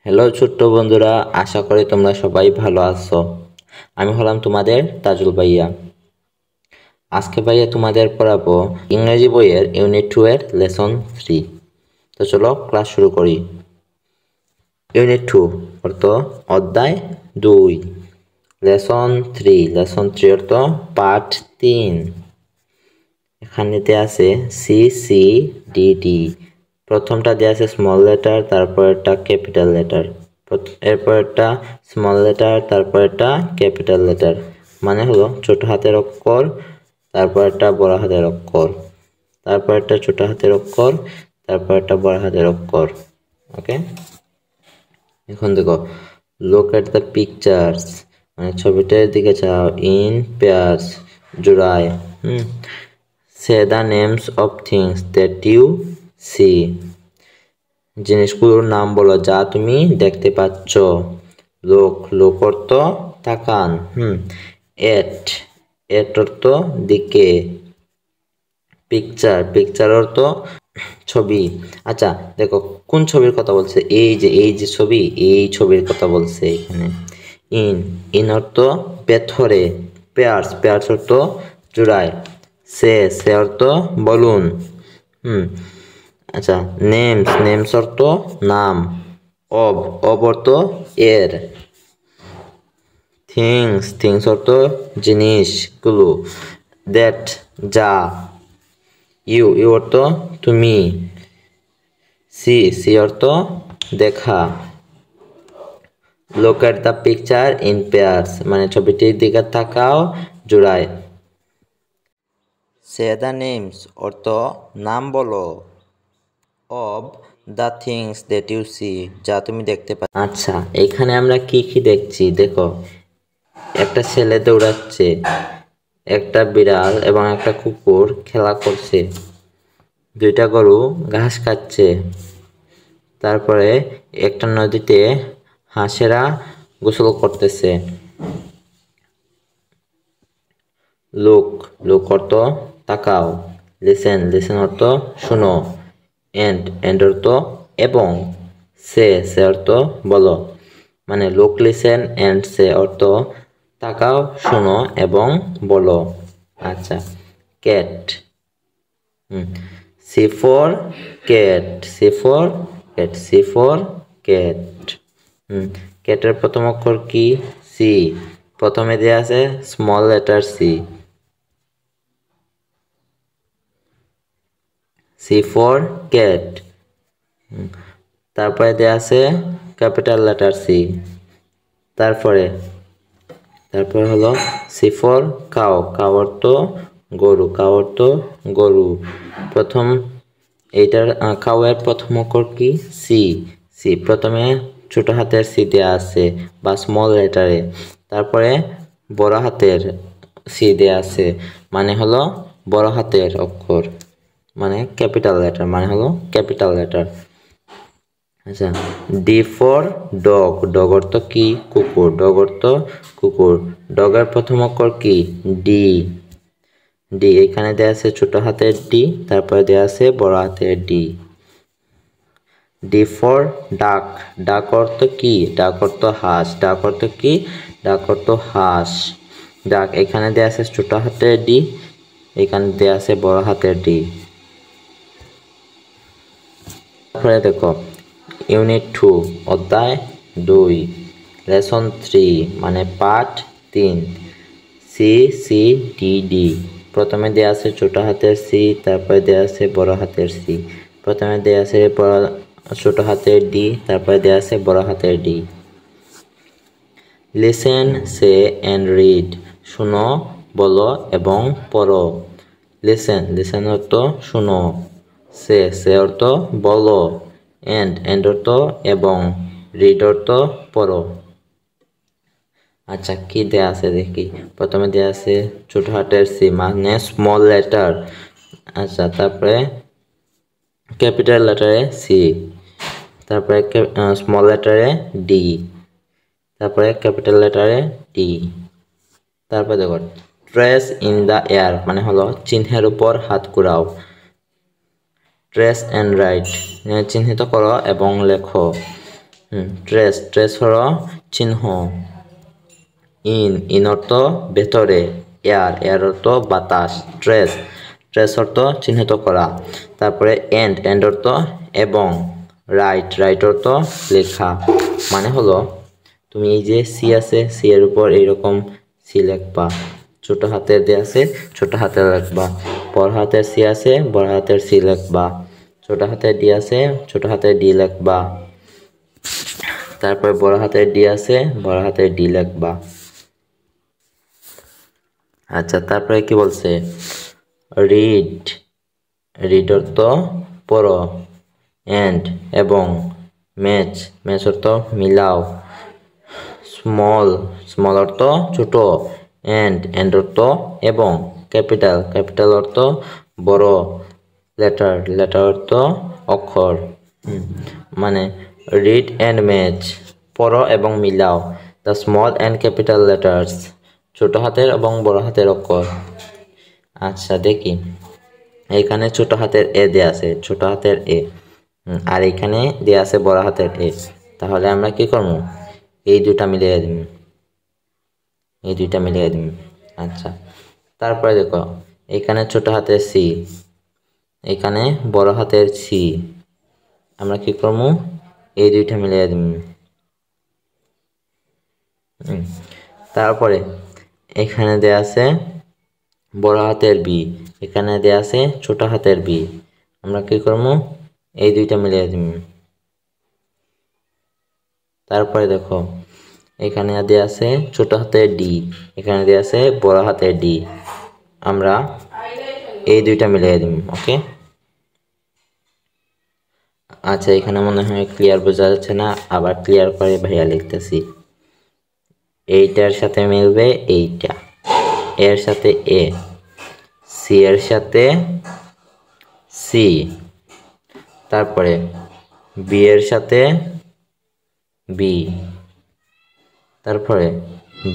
Hello ছোট্ট বন্ধুরা, আশা করি তোমরা সবাই ভালো আছো। আমি হলাম তোমাদের তাজুল ভাইয়া। আজকে ভাইয়া তোমাদের পড়াবো ইংরেজি বইয়ের ইউনিট 2 এর লেসন 3। তো চলো ক্লাস শুরু করি। ইউনিট 2 অর্থ অধ্যায় 2, লেসন 3 অর্থ পার্ট 3। এখানেতে আছে সি সি ডি ডি। প্রথমটা দেওয়া আছে স্মল লেটার, তারপর একটা ক্যাপিটাল লেটার, এরপর একটা স্মল লেটার, তারপর একটা ক্যাপিটাল লেটার। মানে হলো ছোট হাতের অক্ষর, তারপর একটা বড় হাতের অক্ষর, তারপর একটা ছোট হাতের অক্ষর, তারপর একটা বড় হাতের অক্ষর। ওকে, এখন দেখো লুক এট দ্য পিকচার্স, মানে ছবিটার দিকে চাও। ইন পেয়ার্স, জোড়ায়। Say the names of things that you see, জিনিসগুলোর নাম বলো যা তুমি দেখতে পাচ্ছ। লোক অর্থ তাকান। এট অর্থ দিকে। পিকচার অর্থ ছবি। আচ্ছা দেখো কোন ছবির কথা বলছে, এই যে ছবি, এই ছবির কথা বলছে এখানে। ইন অর্থ ভেতরে। পেয়ার্স অর্থ জোড়ায়। সে অর্থ বলুন। আচ্ছা নেমস অর্থ নাম। অব অর্থ এর। থিংস অর্থ জিনিসগুলো। দ্যাট যা। ইউ অর্থ তুমি। সি অর্থ দেখা। Look at the picture in pairs, মানে ছবিটির দিকে তাকাও জোড়ায়। সে দ্য নেমস অর্থ নাম বলো। Of the things that you see, যা তুমি দেখতে পাচ্ছ। আচ্ছা এখানে আমরা কি দেখছি দেখো। একটা ছেলে দৌড়াচ্ছে, একটা বিড়াল এবং একটা কুকুর খেলা করছে, দুইটা গরু ঘাস খাচ্ছে, তারপরে একটা নদীতে হাঁসেরা গোসল করতেছে। লুক অর্থ তাকাও। লিসেন অর্থ শুনো। এন্ড অর্থ এবং। সে অর্থ বলো। মানে লুক, লিসেন এন্ড সে অর্থ তাকাও, শুনো এবং বলো। আচ্ছা ক্যাট। C for cat. ক্যাটের প্রথম অক্ষর কি? সি। প্রথমে দেওয়া আছে small letter C for cat. তারপরে দেওয়া আছে ক্যাপিটাল লেটার সি। তারপরে হলো সি ফর কাউ অর্থ গরু। প্রথম এইটার কাউয়ের প্রথম অক্ষর কি? সি। প্রথমে ছোট হাতের সি দেওয়া আছে বা স্মল লেটারে, তারপরে বড় হাতের সি দেওয়া আছে, মানে হলো বড় হাতের অক্ষর, মানে ক্যাপিটাল লেটার। আচ্ছা ডি ফর ডগ অর্থ কি? কুকুর। ডগের প্রথম অক্ষর কি? ডি। এখানে দেওয়া আছে ছোট হাতের ডি, তারপরে দেওয়া আছে বড় হাতের ডি। ডি ফর ডাক অর্থ কি? ডাক অর্থ হাঁস। ডাক এখানে দেওয়া আছে ছোট হাতের ডি, এখানে দেওয়া আছে বড় হাতের ডি। তারপরে দেখো ইউনিট 2 অধ্যায় 2 লেসন 3 মানে পার্ট 3। C D. প্রথমে দেওয়া আছে ছোট হাতের সি, তারপরে দেওয়া আছে বড় হাতের সি। প্রথমে দেওয়া আছে ছোট হাতের ডি, তারপরে দেওয়া আছে বড় হাতের D. Listen, say and read, শুনো, বলো এবং পড়ো। লিসেন অর্থ শুনো। সে অর্থ বলো। এন্ড অর্থ এবং। রিড অর্থ পড়ো। আচ্ছা কি দেয়া আছে দেখি। প্রথমে দেয়া আছে ছোট হাতের সি মানে স্মল লেটার। আচ্ছা তারপরে ক্যাপিটাল লেটারে সি, তারপরে স্মল লেটারে ডি, তারপরে ক্যাপিটাল লেটারে ডি। তারপরে দেখো ট্রেস ইন দ্য এয়ার মানে হলো চিহ্নের উপর হাত ঘুরাও। ট্রেস এন্ড রাইট চিহ্নিত করো এবং লেখো। ট্রেস ট্রেস হলো চিহ্ন। ইন অর্থ ভেতরে। এয়ার অর্থ বাতাস। ট্রেস ট্রেস অর্থ চিহ্নিত করা। তারপরে এন্ড অর্থ এবং। রাইট অর্থ লেখা। মানে হলো তুমি এই যে সি আছে, সি এর উপর এইরকম সি লিখবা, ছোট হাতের দিয়ে আছে ছোট হাতের লিখবা। বড় হাতের সি আছে বড় হাতের সি লিখবা। ছোট হাতের ডি আছে ছোট হাতের ডি লিখবা। তারপরে বড় হাতের ডি আছে বড় হাতের ডি লিখবা। আচ্ছা, তারপরে কি বলছে? রিড অর্থ পড়ো। এন্ড এবং। ম্যাচ অর্থ মিলাও। স্মল অর্থ ছোট। এন্ড অর্থ এবং। ক্যাপিটাল অর্থ বড়। লেটার অর্থ অক্ষর। মানে রিড এন্ড ম্যাচ, পড়ো এবং মিলাও the small and capital letters, ছোট হাতের এবং বড় হাতের অক্ষর। আচ্ছা দেখি, এখানে ছোট হাতের এ দেয়া আছে, ছোট হাতের এ, আর এখানে দেয়া আছে বড় হাতের এ। তাহলে আমরা কি করবো? এই দুটা মিলিয়ে দিব। আচ্ছা, তারপরে দেখো এখানে ছোট হাতের সি, এখানে বড় হাতের সি, আমরা কি করবো? এই দুইটা মিলিয়ে দিব। তারপরে এখানে দেয়া আছে বড় হাতের বি, এখানে দেয়া আছে ছোট হাতের বি, আমরা কি করবো? এই দুইটা মিলিয়ে দিব। তারপরে দেখো এখানে দেয়া আছে ছোট হাতের ডি, এখানে দেয়া আছে বড় হাতের ডি, আমরা এই দুইটা মিলিয়ে দিব। ওকে। আচ্ছা, এখানে মনে হয় ক্লিয়ার বোঝা যাচ্ছে না, আবার ক্লিয়ার করে ভাইয়া লিখতেছি। এইটার সাথে মিলবে এইটা, এর সাথে এ, সি এর সাথে সি, তারপরে বি এর সাথে বি, তারপরে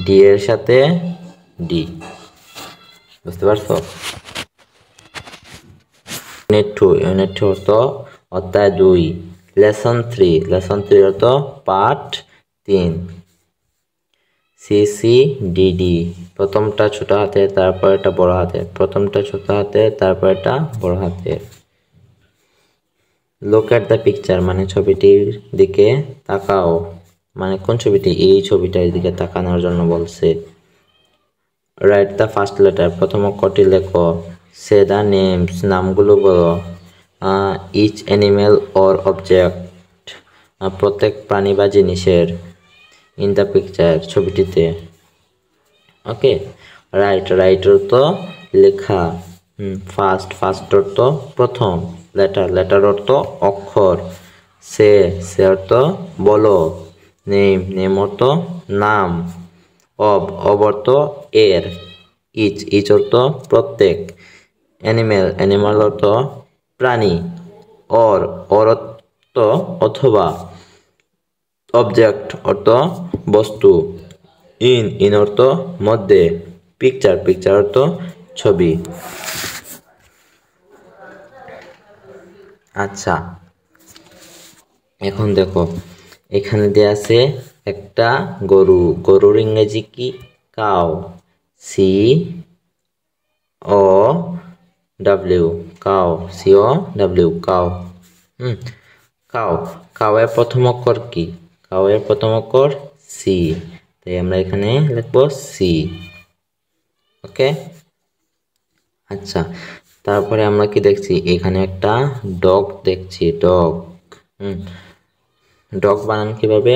ডি এর সাথে ডি। বুঝতে পারছো? ইউনিট 2 অর্থ অধ্যায় 2, লেসন 3 অর্থ পাঠ 3। CCDD, প্রথমটা ছোট হাতে তারপর এটা বড় হাতে, প্রথমটা ছোট হাতে তারপর এটা বড় হাতে। লুক এট দ্য পিকচার, মানে ছবিটির দিকে তাকাও, মানে কোন ছবিটি? এই ছবিটার দিকে তাকানোর জন্য বলছে। রাইট দ্য ফার্স্ট লেটার, প্রথম অক্ষরটি লেখো। সে দ্য নেমস, নামগুলো বলো। ইচ অ্যানিমেল অর অবজেক্ট, প্রত্যেক প্রাণী বা জিনিসের। ইন দ্য পিকচার, ছবিটিতে। ওকে। রাইট অর্থ লেখা। ফার্স্ট অর্থ প্রথম। লেটার অর্থ অক্ষর। সে অর্থ বলো। নেম অর্থ নাম। অব অর্থ এর। ইচ অর্থ প্রত্যেক। অ্যানিমাল অর্থ প্রাণী। অর অর্থ অথবা। অবজেক্ট অর্থ বস্তু। ইন অর্থ মধ্যে। পিকচার অর্থ ছবি। আচ্ছা, এখন দেখো এখানে দেয়া আছে একটা গরুর ইংরেজি কি? Cow. COW, cow. COW, cow. Cow এর প্রথম অক্ষর কি? কাউ এর প্রথম অক্ষর সি, তাই আমরা এখানে লিখবো সি। ওকে। আচ্ছা, তারপরে আমরা কি দেখছি? এখানে একটা ডগ দেখছি, ডগ। ডগ বানান কিভাবে?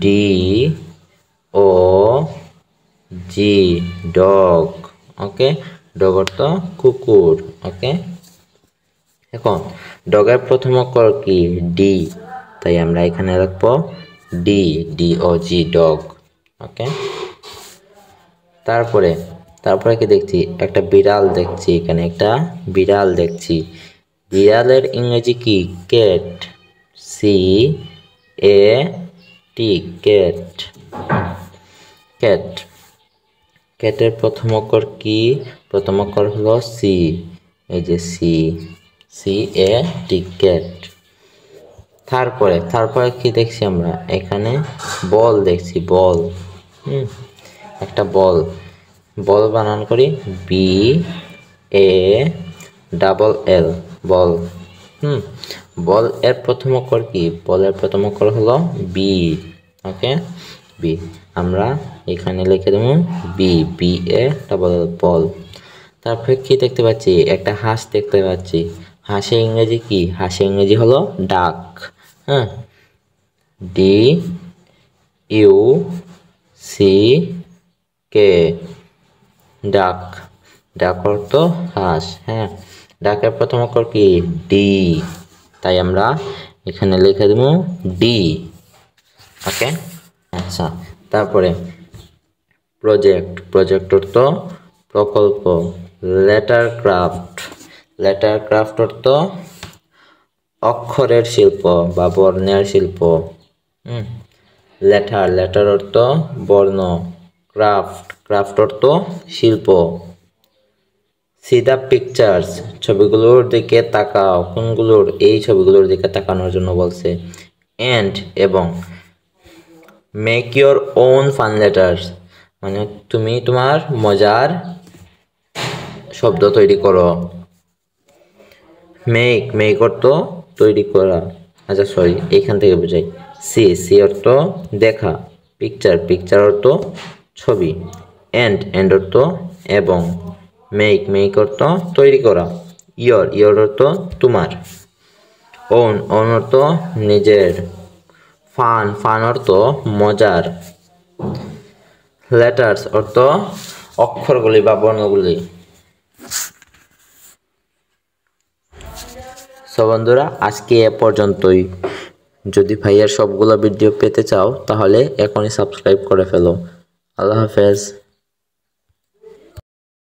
DOG, dog. ওকে। ডগ অর্থ কুকুর। ওকে। এখন ডগের প্রথম অক্ষর কি? ডি, তাই আমরা এখানে লিখবো DOG, ডগ। ওকে। তারপরে কি দেখছি? একটা বিড়াল দেখছি, এখানে একটা বিড়াল দেখছি। বিড়ালের ইংরেজি কি? ক্যাট। CAT, cat. ক্যাটের প্রথম অক্ষর কি? প্রথম অক্ষর হলো সি, এই যে CAT, ক্যাট। তারপরে কি দেখছি আমরা এখানে বল দেখছি বল একটা বল বানান করি BALL বল বল এর প্রথম অক্ষর কি বলের প্রথম অক্ষর হলো বি ওকে বি আমরা এখানে লিখে দেব BALL বল তারপরে কি দেখতে পাচ্ছি একটা হাঁস দেখতে পাচ্ছি হাঁসের ইংরেজি কি হাঁসের ইংরেজি হলো ডাক DUCK ডাক ডাক অর্থ হাঁস ডাকের প্রথম অক্ষর কি ডি তাই আমরা এখানে লিখে দেব ডি ওকে আচ্ছা তারপরে প্রজেক্ট অর্থ প্রকল্প লেটার ক্রাফট অর্থ অক্ষরের শিল্প বা বর্ণের শিল্প লেটার অর্থ বর্ণ ক্রাফট অর্থ শিল্প সি দ্য পিকচার্স ছবিগুলোর দিকে তাকাও কোনগুলোর এই ছবিগুলোর দিকে তাকানোর জন্য বলছে এন্ড এবং make your own fun letters মানে তুমি তোমার মজার শব্দ তৈরি করো মেক অর্থ তৈরি করা আচ্ছা সরি এখান থেকে বোঝাই সি অর্থ দেখা পিকচার অর্থ ছবি এন্ড অর্থ এবং মেক অর্থ তৈরি করা ইয়র অর্থ তোমার ওন অর্থ নিজের ফান অর্থ মজার লেটার্স অর্থ অক্ষরগুলি বা বর্ণগুলি সো বন্ধুরা আজকে এ পর্যন্তই যদি ভাইয়ার সবগুলো ভিডিও পেতে চাও তাহলে এখনই সাবস্ক্রাইব করে ফেলো আল্লাহ হাফেজ